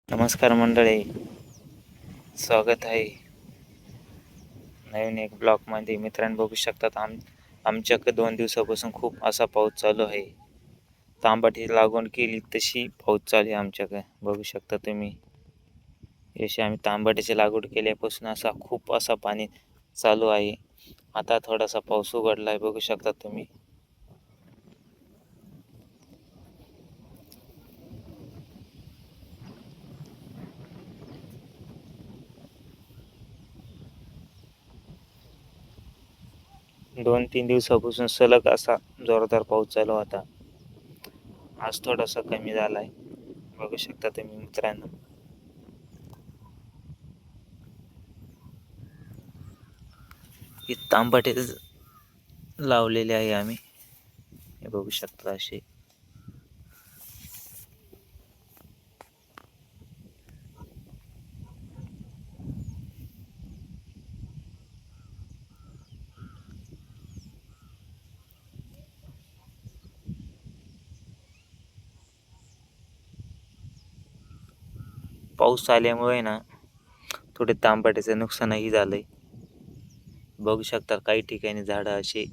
नमस्कार मंडळी, स्वागत आहे नवीन एक ब्लॉगमध्ये. मित्रांनो, बघू शकतात आमच्याकडे 2 दिवसापासून खूप असा पाऊस चालू आहे. तांबट लागवड केली तशी पाऊस चालू आहे आमच्याकडे. बघू शकता तुम्ही, यशी आम्ही तांबट्याची लागवड केल्यापासून खूप असा पाणी चालू आहे. आता थोडासा पाऊस उघडला आहे, बघू शकता तुम्ही. दोन तीन दिवसापासून सलग असा जोरदार पाऊस चालू होता. आज थोडासा कमी झालाय, बघू शकता तुम्ही मित्रांनो. हे तांबटे लावलेले आहे आम्ही, हे बघू शकता असे. पाऊस आल्यामुळे ना थोडे तांबट्याचं नुकसानही झालंय. बघू शकता काही ठिकाणी झाडं असे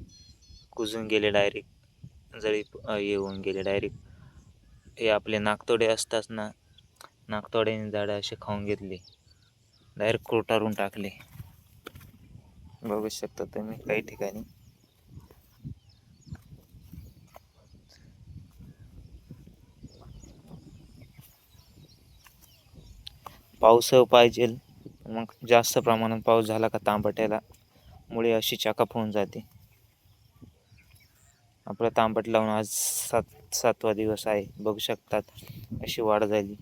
कुजून गेले, डायरेक्ट जळी येऊन गेले डायरेक्ट. हे आपले नाकतोडे असतात ना, नाकतोड्याने झाडं असे खाऊन घेतले, डायरेक्ट कुरटारून टाकले. बघू शकता तुम्ही काही ठिकाणी. पाऊस पाहिजे, मग जास्त प्रमाणात पाऊस झाला का तांबट्याला मुळे अशी चकाप होऊन जाते. आपलं तांबट लावून आज 7वा दिवस आहे, बघू शकतात अशी वाढ झाली.